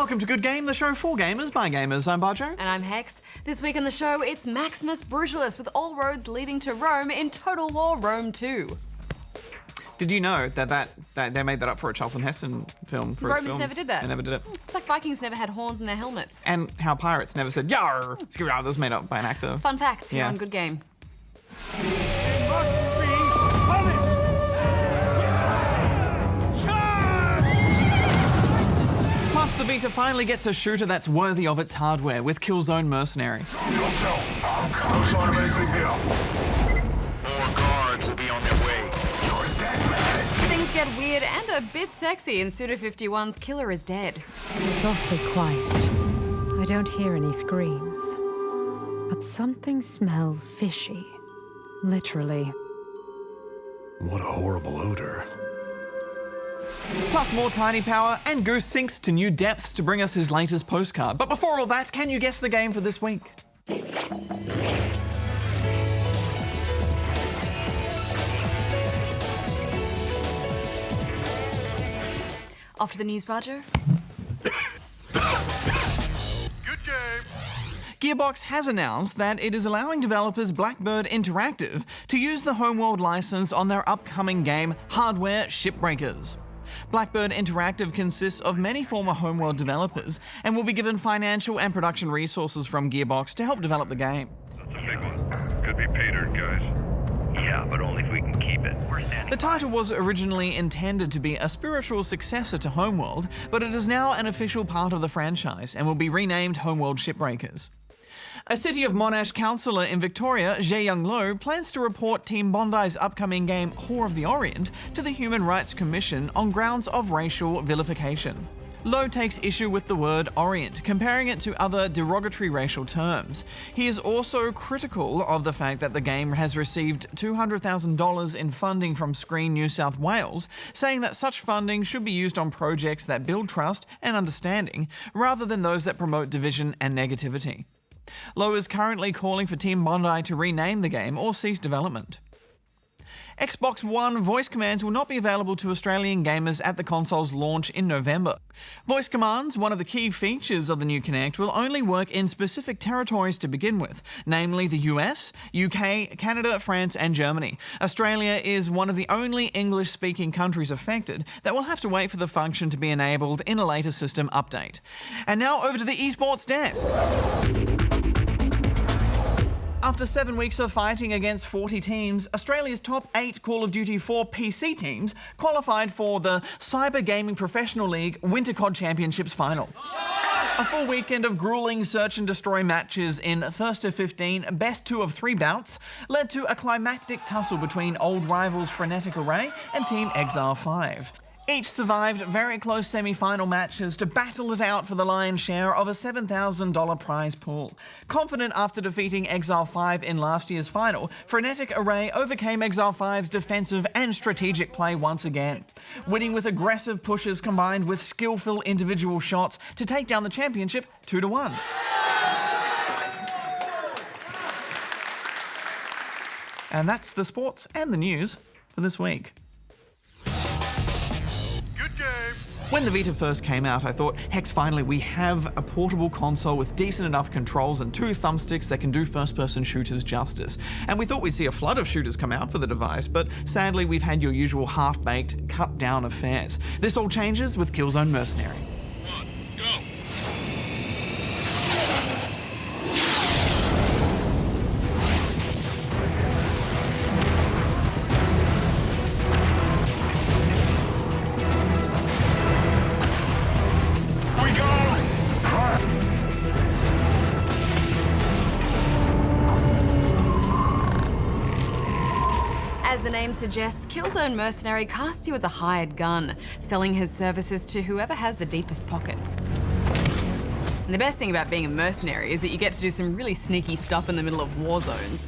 Welcome to Good Game, the show for gamers by gamers. I'm Bajo. And I'm Hex. This week on the show, it's Maximus Brutalis with all roads leading to Rome in Total War Rome 2. Did you know that they made that up for a Charlton Heston film? For Romans never did that. They never did it. It's like Vikings never had horns in their helmets. And how pirates never said, "Yar!" That was made up by an actor. Fun facts here on Good Game. They must be punished! Charge! Plus, the Vita finally gets a shooter that's worthy of its hardware with Killzone Mercenary. Yourself. No sign of anything here. More guards will be on their way. You're dead, man. Things get weird and a bit sexy in Suda51's Killer is Dead. It's awfully quiet. I don't hear any screams. But something smells fishy. Literally. What a horrible odor. Plus more Tiny Power, and Goose sinks to new depths to bring us his latest postcard. But before all that, can you guess the game for this week? Off to the news, Bajo. Good game. Gearbox has announced that it is allowing developers Blackbird Interactive to use the Homeworld license on their upcoming game, Hardware Shipbreakers. Blackbird Interactive consists of many former Homeworld developers and will be given financial and production resources from Gearbox to help develop the game. That's a big one. Could be pay dirt, guys. Yeah, but only if we can keep it. We're standing. The title was originally intended to be a spiritual successor to Homeworld, but it is now an official part of the franchise and will be renamed Homeworld Shipbreakers. A City of Monash councillor in Victoria, Jae Young Lo, plans to report Team Bondi's upcoming game Whore of the Orient to the Human Rights Commission on grounds of racial vilification. Lo takes issue with the word Orient, comparing it to other derogatory racial terms. He is also critical of the fact that the game has received $200,000 in funding from Screen New South Wales, saying that such funding should be used on projects that build trust and understanding, rather than those that promote division and negativity. Lo is currently calling for Team Bondi to rename the game or cease development. Xbox One voice commands will not be available to Australian gamers at the console's launch in November. Voice commands, one of the key features of the new Kinect, will only work in specific territories to begin with, namely the US, UK, Canada, France and Germany. Australia is one of the only English-speaking countries affected that will have to wait for the function to be enabled in a later system update. And now over to the eSports desk. After 7 weeks of fighting against 40 teams, Australia's top 8 Call of Duty 4 PC teams qualified for the Cyber Gaming Professional League Winter COD Championships final. A full weekend of grueling search and destroy matches in first to 15, best 2 of 3 bouts led to a climactic tussle between old rivals Frenetic Array and Team Exile 5. Each survived very close semi-final matches to battle it out for the lion's share of a $7,000 prize pool. Confident after defeating Exile 5 in last year's final, Frenetic Array overcame Exile 5's defensive and strategic play once again, winning with aggressive pushes combined with skillful individual shots to take down the championship 2-1. And that's the sports and the news for this week. When the Vita first came out, I thought, hex, finally we have a portable console with decent enough controls and 2 thumbsticks that can do first-person shooters justice. And we thought we'd see a flood of shooters come out for the device, but sadly we've had your usual half-baked, cut-down affairs. This all changes with Killzone Mercenary. Go. As the name suggests, Killzone Mercenary casts you as a hired gun, selling his services to whoever has the deepest pockets. And the best thing about being a mercenary is that you get to do some really sneaky stuff in the middle of war zones.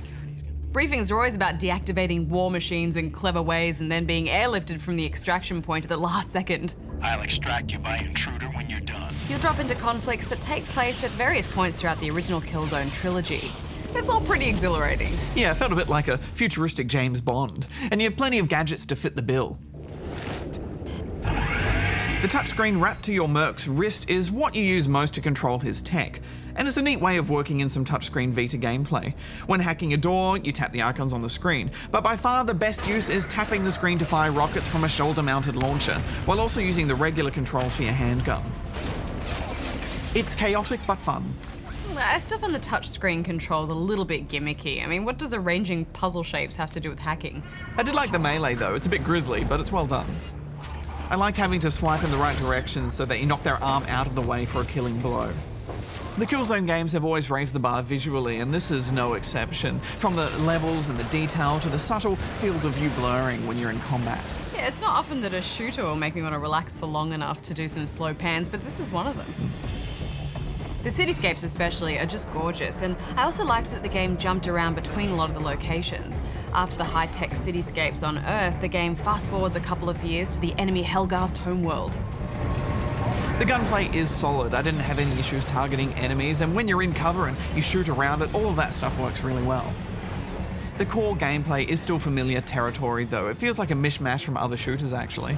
Briefings are always about deactivating war machines in clever ways and then being airlifted from the extraction point at the last second. I'll extract you by intruder when you're done. You'll drop into conflicts that take place at various points throughout the original Killzone trilogy. It's all pretty exhilarating. Yeah, it felt a bit like a futuristic James Bond, and you have plenty of gadgets to fit the bill. The touchscreen wrapped to your merc's wrist is what you use most to control his tech, and it's a neat way of working in some touchscreen Vita gameplay. When hacking a door, you tap the icons on the screen, but by far the best use is tapping the screen to fire rockets from a shoulder-mounted launcher, while also using the regular controls for your handgun. It's chaotic but fun. Stuff on the touchscreen controls a little bit gimmicky. I mean, what does arranging puzzle shapes have to do with hacking? I did like the melee though, it's a bit grisly, but it's well done. I liked having to swipe in the right direction so that you knock their arm out of the way for a killing blow. The Killzone games have always raised the bar visually, and this is no exception. From the levels and the detail to the subtle field of view blurring when you're in combat. Yeah, it's not often that a shooter will make me want to relax for long enough to do some slow pans, but this is one of them. The cityscapes especially are just gorgeous, and I also liked that the game jumped around between a lot of the locations. After the high-tech cityscapes on Earth, the game fast-forwards a couple of years to the enemy Helghast homeworld. The gunplay is solid. I didn't have any issues targeting enemies, and when you're in cover and you shoot around it, all of that stuff works really well. The core gameplay is still familiar territory though. It feels like a mishmash from other shooters actually.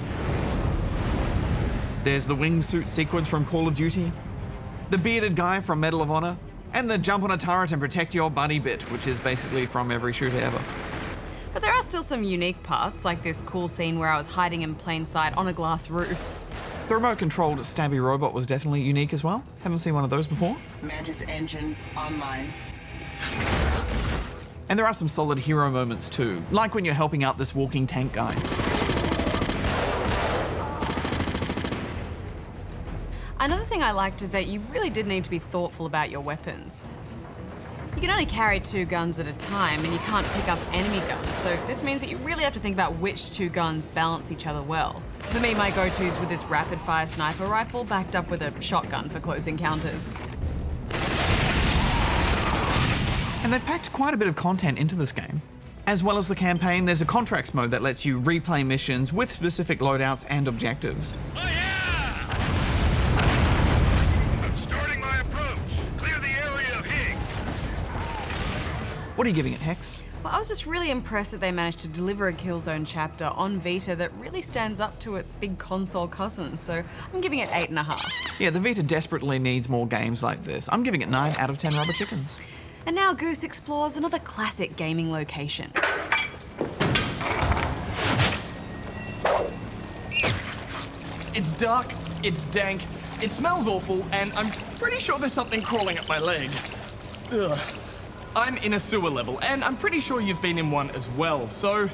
There's the wingsuit sequence from Call of Duty, the bearded guy from Medal of Honor, and the jump on a turret and protect your buddy bit, which is basically from every shooter ever. But there are still some unique parts, like this cool scene where I was hiding in plain sight on a glass roof. The remote-controlled stabby robot was definitely unique as well. Haven't seen one of those before. Mantis engine online. And there are some solid hero moments too, like when you're helping out this walking tank guy. Another thing I liked is that you really did need to be thoughtful about your weapons. You can only carry 2 guns at a time, and you can't pick up enemy guns, so this means that you really have to think about which 2 guns balance each other well. For me, my go-tos were this rapid-fire sniper rifle backed up with a shotgun for close encounters. And they packed quite a bit of content into this game. As well as the campaign, there's a contracts mode that lets you replay missions with specific loadouts and objectives. Oh yeah! I'm starting my approach. Clear the area of Higgs. What are you giving it, Hex? Well, I was just really impressed that they managed to deliver a Killzone chapter on Vita that really stands up to its big console cousins, so I'm giving it 8.5. Yeah, the Vita desperately needs more games like this. I'm giving it 9 out of 10 rubber chickens. And now Goose explores another classic gaming location. It's dark, it's dank, it smells awful, and I'm pretty sure there's something crawling up my leg. Ugh. I'm in a sewer level, and I'm pretty sure you've been in one as well, so...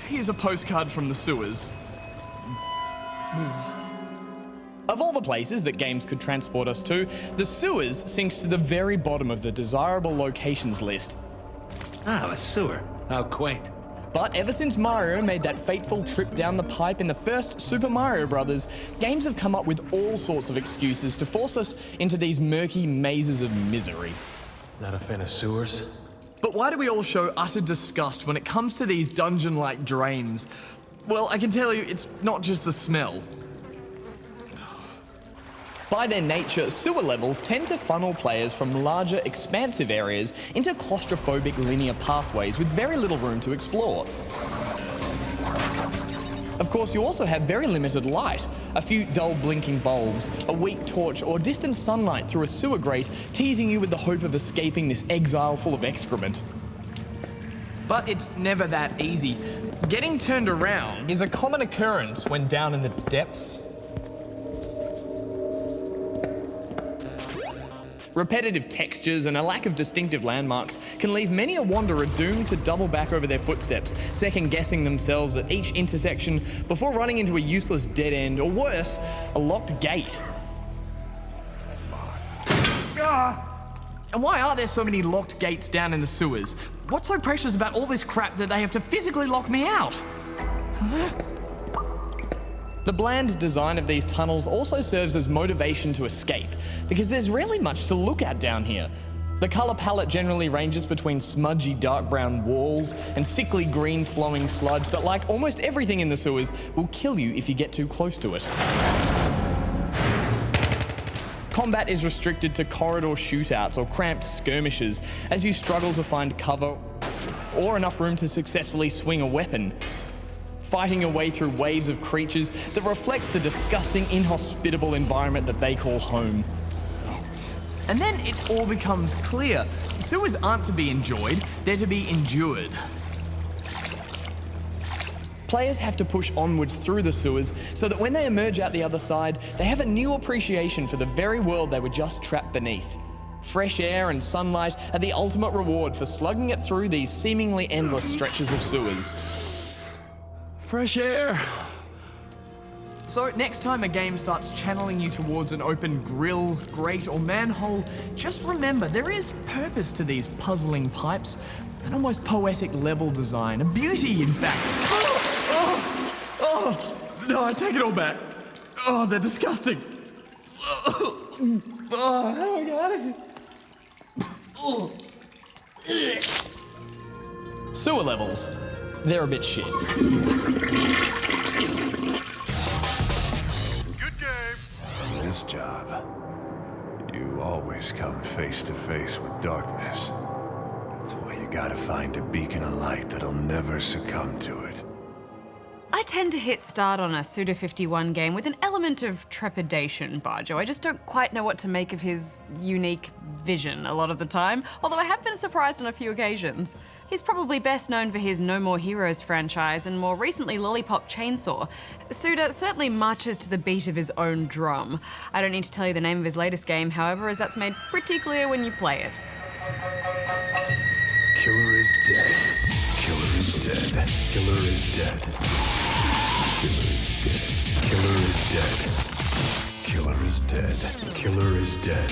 here's a postcard from the sewers. Of all the places that games could transport us to, the sewers sinks to the very bottom of the desirable locations list. Ah, a sewer. How quaint. But ever since Mario made that fateful trip down the pipe in the first Super Mario Bros., games have come up with all sorts of excuses to force us into these murky mazes of misery. Not a fan of sewers? But why do we all show utter disgust when it comes to these dungeon-like drains? Well, I can tell you, it's not just the smell. By their nature, sewer levels tend to funnel players from larger, expansive areas into claustrophobic linear pathways with very little room to explore. Of course, you also have very limited light. A few dull blinking bulbs, a weak torch, or distant sunlight through a sewer grate teasing you with the hope of escaping this exile full of excrement. But it's never that easy. Getting turned around is a common occurrence when down in the depths. Repetitive textures and a lack of distinctive landmarks can leave many a wanderer doomed to double back over their footsteps, second-guessing themselves at each intersection before running into a useless dead end, or worse, a locked gate. And why are there so many locked gates down in the sewers? What's so precious about all this crap that they have to physically lock me out? The bland design of these tunnels also serves as motivation to escape, because there's really much to look at down here. The colour palette generally ranges between smudgy dark brown walls and sickly green flowing sludge that, like almost everything in the sewers, will kill you if you get too close to it. Combat is restricted to corridor shootouts or cramped skirmishes as you struggle to find cover or enough room to successfully swing a weapon. fighting your way through waves of creatures that reflects the disgusting, inhospitable environment that they call home. And then it all becomes clear. Sewers aren't to be enjoyed, they're to be endured. Players have to push onwards through the sewers so that when they emerge out the other side, they have a new appreciation for the very world they were just trapped beneath. Fresh air and sunlight are the ultimate reward for slugging it through these seemingly endless stretches of sewers. Fresh air. So next time a game starts channeling you towards an open grill, grate, or manhole, just remember there is purpose to these puzzling pipes, an almost poetic level design, a beauty in fact. No, I take it all back. Oh, they're disgusting. How do I get out of here? Sewer levels. They're a bit shit. Good game. On this job, you always come face to face with darkness. That's why you gotta find a beacon of light that'll never succumb to it. I tend to hit start on a Suda51 game with an element of trepidation, Bajo. I just don't quite know what to make of his unique vision a lot of the time, although I have been surprised on a few occasions. He's probably best known for his No More Heroes franchise and more recently Lollipop Chainsaw. Suda certainly marches to the beat of his own drum. I don't need to tell you the name of his latest game, however, as that's made pretty clear when you play it. Killer is dead. Killer is dead. Killer is dead. Killer is dead. Killer is dead. Killer is dead.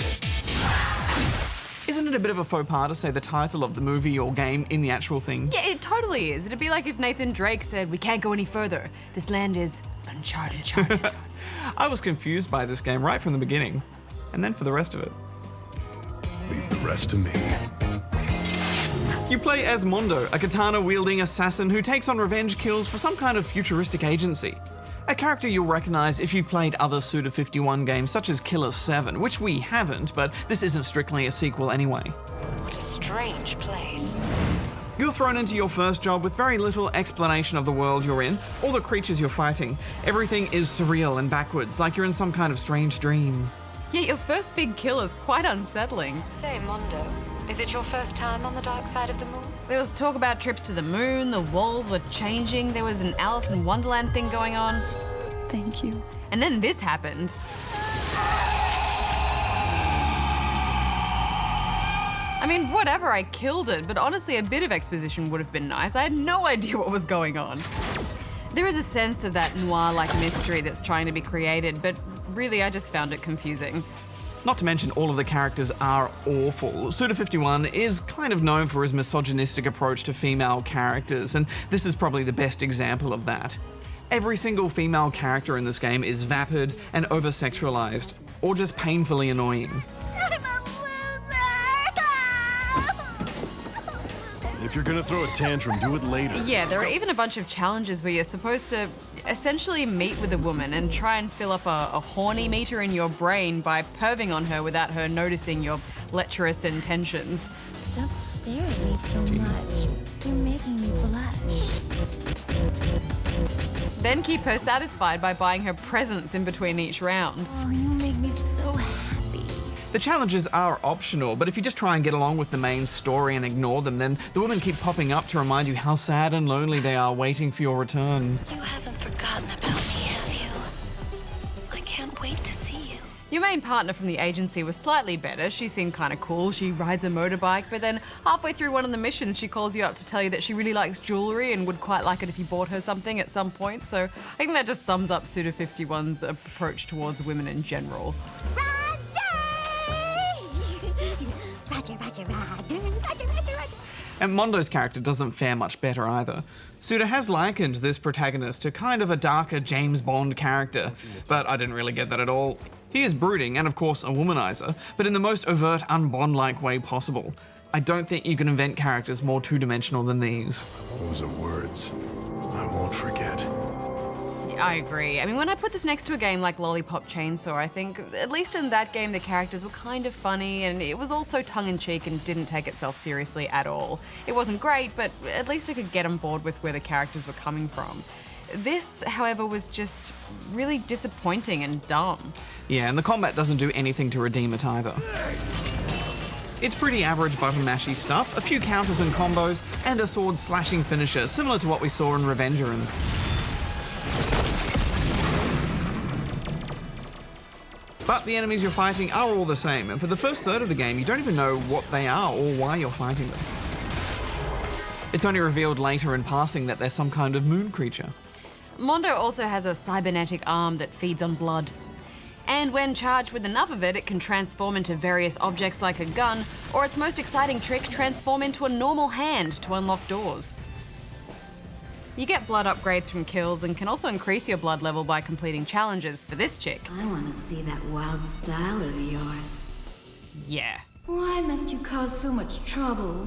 Isn't it a bit of a faux pas to say the title of the movie or game in the actual thing? Yeah, it totally is. It'd be like if Nathan Drake said, "We can't go any further. This land is uncharted." I was confused by this game right from the beginning, and then for the rest of it. Leave the rest to me. You play as Mondo, a katana-wielding assassin who takes on revenge kills for some kind of futuristic agency. A character you'll recognize if you've played other Suda51 games such as Killer 7, which we haven't, but this isn't strictly a sequel anyway. What a strange place. You're thrown into your first job with very little explanation of the world you're in, or the creatures you're fighting. Everything is surreal and backwards, like you're in some kind of strange dream. Yeah, your first big kill is quite unsettling. Say, Mondo, is it your first time on the dark side of the moon? There was talk about trips to the moon, the walls were changing, there was an Alice in Wonderland thing going on. Thank you. And then this happened. I mean, whatever, I killed it, but honestly a bit of exposition would have been nice. I had no idea what was going on. There is a sense of that noir-like mystery that's trying to be created, but really I just found it confusing. Not to mention all of the characters are awful. Suda51 is kind of known for his misogynistic approach to female characters, and this is probably the best example of that. Every single female character in this game is vapid and over-sexualized, or just painfully annoying. If you're gonna throw a tantrum, do it later. Yeah, there are even a bunch of challenges where you're supposed to essentially meet with a woman and try and fill up a horny meter in your brain by perving on her without her noticing your lecherous intentions. Don't stare at me so much. You're making me blush. Then keep her satisfied by buying her presents in between each round. Oh, you make me so happy. The challenges are optional, but if you just try and get along with the main story and ignore them, then the women keep popping up to remind you how sad and lonely they are waiting for your return. You haven't forgotten about me, have you? I can't wait to see you. Your main partner from the agency was slightly better. She seemed kind of cool. She rides a motorbike, but then halfway through one of the missions, she calls you up to tell you that she really likes jewelry and would quite like it if you bought her something at some point. So I think that just sums up Suda51's approach towards women in general. And Mondo's character doesn't fare much better either. Suda has likened this protagonist to kind of a darker James Bond character, but I didn't really get that at all. He is brooding and of course a womanizer, but in the most overt, un-Bond-like way possible. I don't think you can invent characters more two-dimensional than these. Those are words I won't forget. I agree. I mean, when I put this next to a game like Lollipop Chainsaw, I think, at least in that game, the characters were kind of funny and it was also tongue-in-cheek and didn't take itself seriously at all. It wasn't great, but at least I could get on board with where the characters were coming from. This, however, was just really disappointing and dumb. Yeah, and the combat doesn't do anything to redeem it either. It's pretty average button mashy stuff, a few counters and combos, and a sword slashing finisher, similar to what we saw in Revengeance. But the enemies you're fighting are all the same, and for the first third of the game, you don't even know what they are or why you're fighting them. It's only revealed later in passing that they're some kind of moon creature. Mondo also has a cybernetic arm that feeds on blood. And when charged with enough of it, it can transform into various objects like a gun, or its most exciting trick, transform into a normal hand to unlock doors. You get blood upgrades from kills and can also increase your blood level by completing challenges for this chick. I want to see that wild style of yours. Yeah. Why must you cause so much trouble?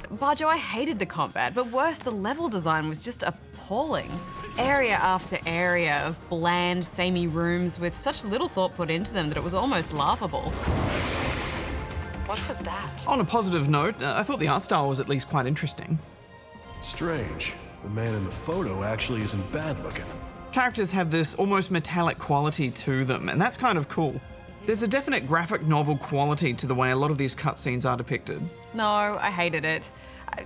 Bajo, I hated the combat, but worse, the level design was just appalling. Area after area of bland, samey rooms with such little thought put into them that it was almost laughable. What was that? On a positive note, I thought the art style was at least quite interesting. Strange. The man in the photo actually isn't bad looking. Characters have this almost metallic quality to them, and that's kind of cool. There's a definite graphic novel quality to the way a lot of these cutscenes are depicted. No, I hated it.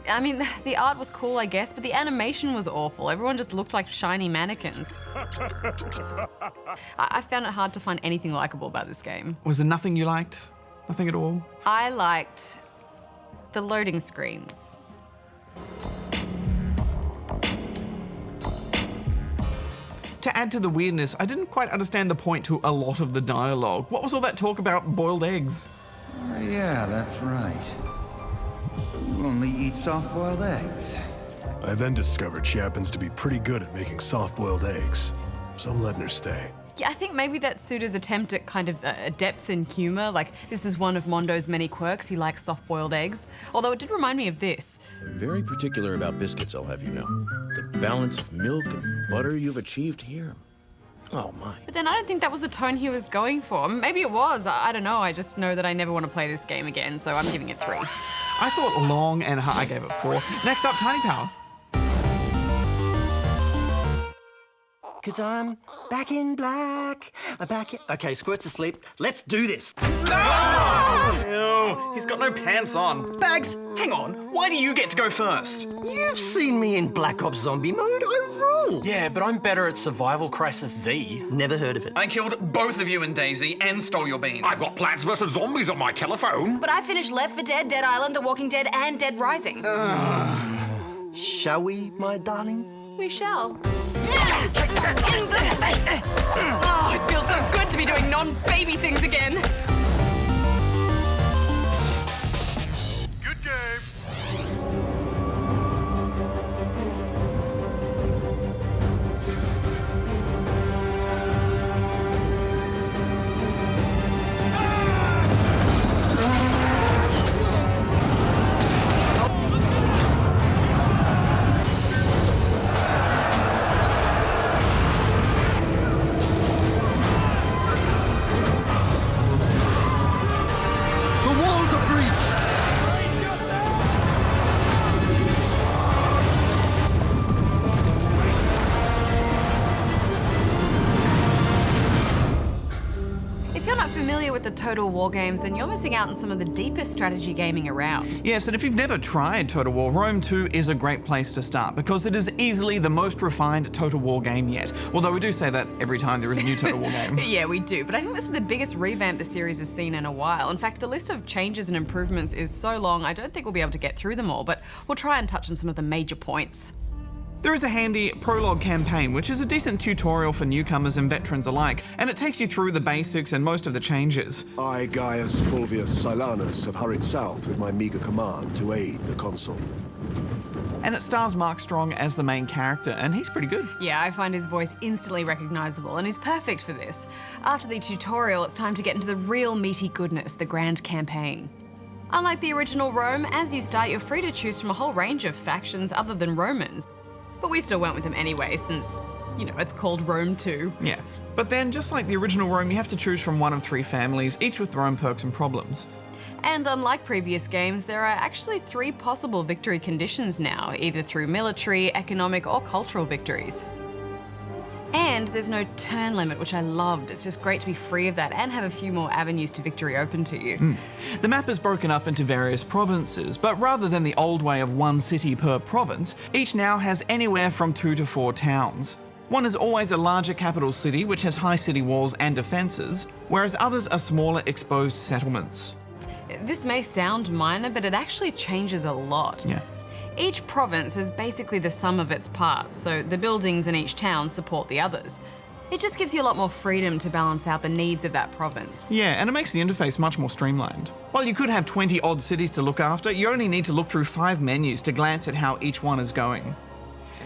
I mean, the art was cool, I guess, but the animation was awful. Everyone just looked like shiny mannequins. I found it hard to find anything likable about this game. Was there nothing you liked? Nothing at all? I liked the loading screens. To add to the weirdness, I didn't quite understand the point to a lot of the dialogue. What was all that talk about boiled eggs? Yeah, that's right. You only eat soft-boiled eggs. I then discovered she happens to be pretty good at making soft-boiled eggs, so I'm letting her stay. Yeah, I think maybe that's Suda's attempt at kind of a depth and humor. Like, this is one of Mondo's many quirks. He likes soft-boiled eggs. Although it did remind me of this. Very particular about biscuits, I'll have you know. The balance of milk and butter you've achieved here. Oh my. But then I don't think that was the tone he was going for. Maybe it was. I don't know. I just know that I never want to play this game again, so I'm giving it 3. I thought long and hard. I gave it 4. Next up, Tiny Power. Cause I'm back in black. Okay, Squirt's asleep. Let's do this. No! He's got no pants on. Bags, hang on. Why do you get to go first? You've seen me in Black Ops Zombie mode. I rule. Yeah, but I'm better at Survival Crisis Z. Never heard of it. I killed both of you in DayZ and stole your beans. I've got Plants vs. Zombies on my telephone. But I finished Left 4 Dead, Dead Island, The Walking Dead, and Dead Rising. Shall we, my darling? We shall. Take that in the face! Oh, it feels so good to be doing non-baby things again. Good game. With the Total War games, then you're missing out on some of the deepest strategy gaming around. Yes, and if you've never tried Total War, Rome 2 is a great place to start because it is easily the most refined Total War game yet. Although we do say that every time there is a new Total War game. Yeah, we do, but I think this is the biggest revamp the series has seen in a while. In fact, the list of changes and improvements is so long, I don't think we'll be able to get through them all, but we'll try and touch on some of the major points. There is a handy prologue campaign, which is a decent tutorial for newcomers and veterans alike, and it takes you through the basics and most of the changes. I, Gaius Fulvius Silanus, have hurried south with my meager command to aid the consul. And it stars Mark Strong as the main character, and he's pretty good. Yeah, I find his voice instantly recognizable, and he's perfect for this. After the tutorial, it's time to get into the real meaty goodness, the grand campaign. Unlike the original Rome, as you start, you're free to choose from a whole range of factions other than Romans. But we still went with them anyway, since, you know, it's called Rome 2. Yeah. But then, just like the original Rome, you have to choose from one of 3 families, each with their own perks and problems. And unlike previous games, there are actually 3 possible victory conditions now, either through military, economic, or cultural victories. And there's no turn limit, which I loved. It's just great to be free of that and have a few more avenues to victory open to you. The map is broken up into various provinces, but rather than the old way of 1 city per province, each now has anywhere from 2 to 4 towns. One is always a larger capital city which has high city walls and defences, whereas others are smaller exposed settlements. This may sound minor, but it actually changes a lot. Yeah. Each province is basically the sum of its parts, so the buildings in each town support the others. It just gives you a lot more freedom to balance out the needs of that province. Yeah, and it makes the interface much more streamlined. While you could have 20 odd cities to look after, you only need to look through 5 menus to glance at how each one is going.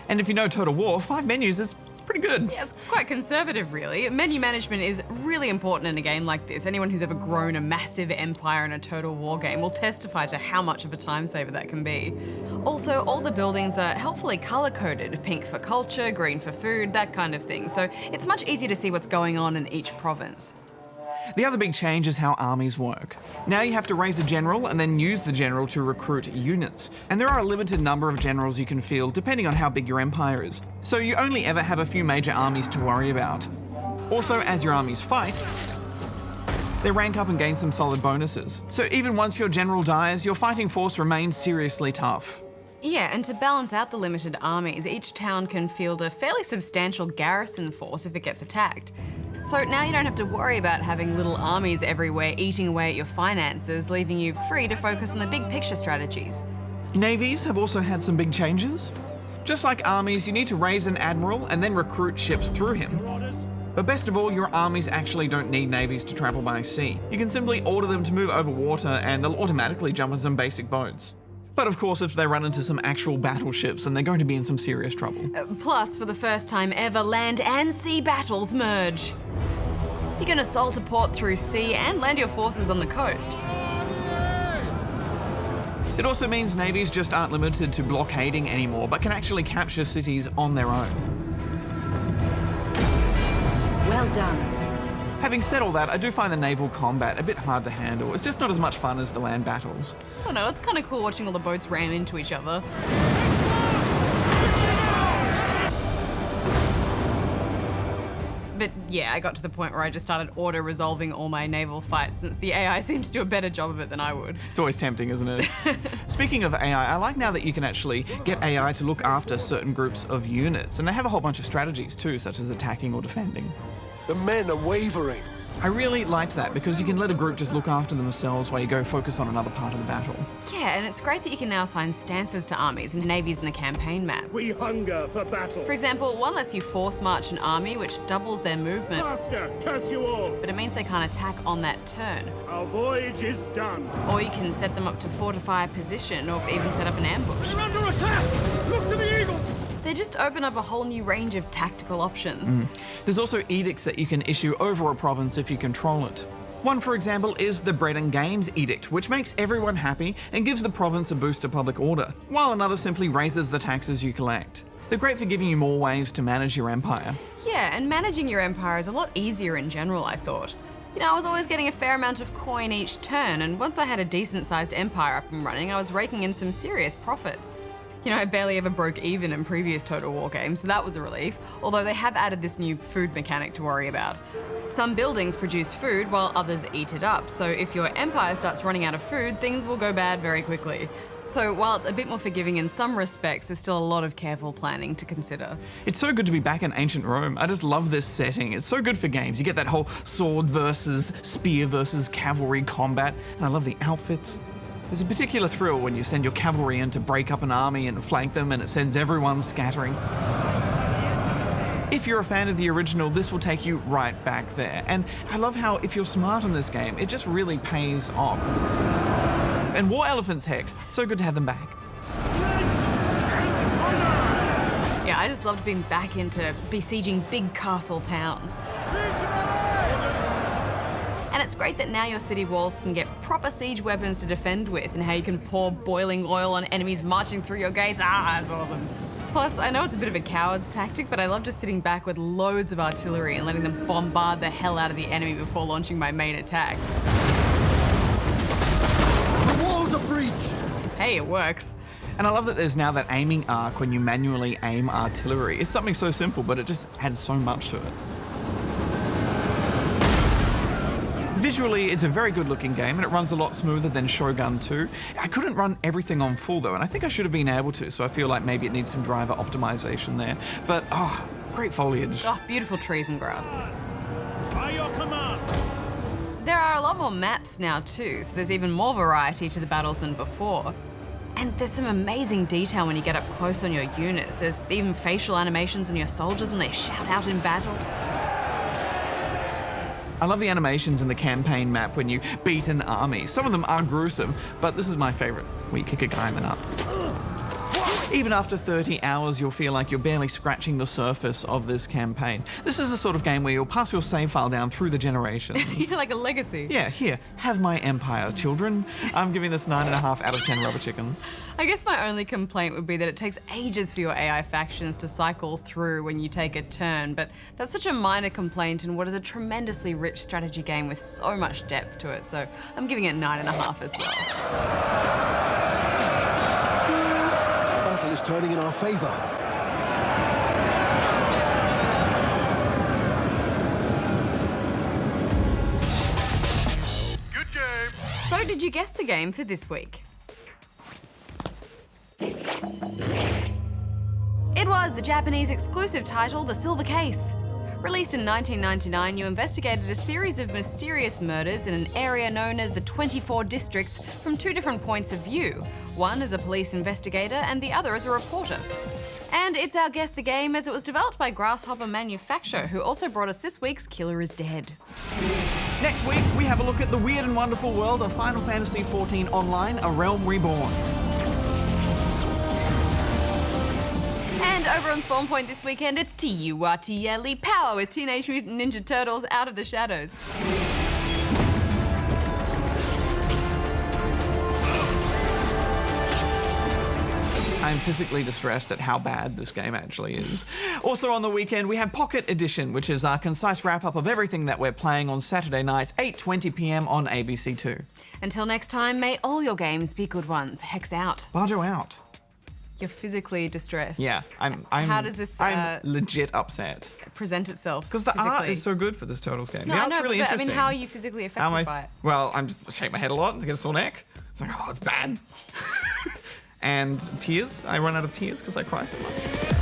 And if you know Total War, 5 menus is pretty good. Yeah, it's quite conservative, really. Menu management is really important in a game like this. Anyone who's ever grown a massive empire in a Total War game will testify to how much of a time saver that can be. Also, all the buildings are helpfully color-coded, pink for culture, green for food, that kind of thing, so it's much easier to see what's going on in each province. The other big change is how armies work. Now you have to raise a general and then use the general to recruit units. And there are a limited number of generals you can field depending on how big your empire is. So you only ever have a few major armies to worry about. Also, as your armies fight, they rank up and gain some solid bonuses. So even once your general dies, your fighting force remains seriously tough. Yeah, and to balance out the limited armies, each town can field a fairly substantial garrison force if it gets attacked. So now you don't have to worry about having little armies everywhere eating away at your finances, leaving you free to focus on the big picture strategies. Navies have also had some big changes. Just like armies, you need to raise an admiral and then recruit ships through him. But best of all, your armies actually don't need navies to travel by sea. You can simply order them to move over water and they'll automatically jump on some basic boats. But of course, if they run into some actual battleships, then they're going to be in some serious trouble. Plus, for the first time ever, land and sea battles merge. You can assault a port through sea and land your forces on the coast. It also means navies just aren't limited to blockading anymore, but can actually capture cities on their own. Well done. Having said all that, I do find the naval combat a bit hard to handle. It's just not as much fun as the land battles. I don't know, it's kind of cool watching all the boats ram into each other. But yeah, I got to the point where I just started auto-resolving all my naval fights since the AI seemed to do a better job of it than I would. It's always tempting, isn't it? Speaking of AI, I like now that you can actually get AI to look after certain groups of units, and they have a whole bunch of strategies too, such as attacking or defending. The men are wavering. I really liked that because you can let a group just look after themselves while you go focus on another part of the battle. Yeah, and it's great that you can now assign stances to armies and navies in the campaign map. We hunger for battle. For example, one lets you force march an army, which doubles their movement. Faster, curse you all. But it means they can't attack on that turn. Our voyage is done. Or you can set them up to fortify a position or even set up an ambush. We're under attack! Look to the eagles! They just open up a whole new range of tactical options. There's also edicts that you can issue over a province if you control it. One, for example, is the Bread and Games Edict, which makes everyone happy and gives the province a boost to public order, while another simply raises the taxes you collect. They're great for giving you more ways to manage your empire. Yeah, and managing your empire is a lot easier in general, I thought. You know, I was always getting a fair amount of coin each turn, and once I had a decent-sized empire up and running, I was raking in some serious profits. You know, I barely ever broke even in previous Total War games, so that was a relief, although they have added this new food mechanic to worry about. Some buildings produce food while others eat it up, so if your empire starts running out of food, things will go bad very quickly. So while it's a bit more forgiving in some respects, there's still a lot of careful planning to consider. It's so good to be back in ancient Rome. I just love this setting. It's so good for games. You get that whole sword versus spear versus cavalry combat, and I love the outfits. There's a particular thrill when you send your cavalry in to break up an army and flank them, and it sends everyone scattering. If you're a fan of the original, this will take you right back there. And I love how, if you're smart in this game, it just really pays off. And War Elephants, Hex, so good to have them back. Yeah, I just loved being back into besieging big castle towns. And it's great that now your city walls can get proper siege weapons to defend with, and how you can pour boiling oil on enemies marching through your gates. That's awesome. Plus, I know it's a bit of a coward's tactic, but I love just sitting back with loads of artillery and letting them bombard the hell out of the enemy before launching my main attack. hey, it works. And I love that there's now that aiming arc when you manually aim artillery. It's something so simple, but it just adds so much to it. Visually, it's a very good looking game and it runs a lot smoother than Shogun 2. I couldn't run everything on full though, and I think I should have been able to, so I feel like maybe it needs some driver optimization there. But, great foliage. Oh, beautiful trees and grass. By your command. There are a lot more maps now too, so there's even more variety to the battles than before. And there's some amazing detail when you get up close on your units. There's even facial animations on your soldiers when they shout out in battle. I love the animations in the campaign map when you beat an army. Some of them are gruesome, but this is my favorite, where you kick a guy in the nuts. Even after 30 hours, you'll feel like you're barely scratching the surface of this campaign. This is the sort of game where you'll pass your save file down through the generations. You're like a legacy. Yeah, here, have my empire, children. I'm giving this 9.5 out of 10 rubber chickens. I guess my only complaint would be that it takes ages for your AI factions to cycle through when you take a turn, but that's such a minor complaint in what is a tremendously rich strategy game with so much depth to it, so I'm giving it 9.5 as well. Battle is turning in our favor. Good game. So did you guess the game for this week? It was the Japanese exclusive title, The Silver Case. Released in 1999, you investigated a series of mysterious murders in an area known as the 24 Districts from two different points of view. One as a police investigator and the other as a reporter. And it's our Guess the Game as it was developed by Grasshopper Manufacture, who also brought us this week's Killer is Dead. Next week, we have a look at the weird and wonderful world of Final Fantasy XIV Online, A Realm Reborn. And over on Spawn Point this weekend, it's T-U-R-T-L-E Power with Teenage Mutant Ninja Turtles Out of the Shadows. I'm physically distressed at how bad this game actually is. Also on the weekend, we have Pocket Edition, which is our concise wrap-up of everything that we're playing on Saturday nights, 8:20 p.m. on ABC2. Until next time, may all your games be good ones. Hex out. Bajo out. You're physically distressed. Yeah, I'm How does this I'm legit upset. present itself? Because the art is so good for this Turtles game. No, The I art's know, really but interesting. I mean, how are you physically affected by it? Well, I'm just shake my head a lot and get a sore neck. It's like, oh, it's bad. And tears. I run out of tears because I cry so much.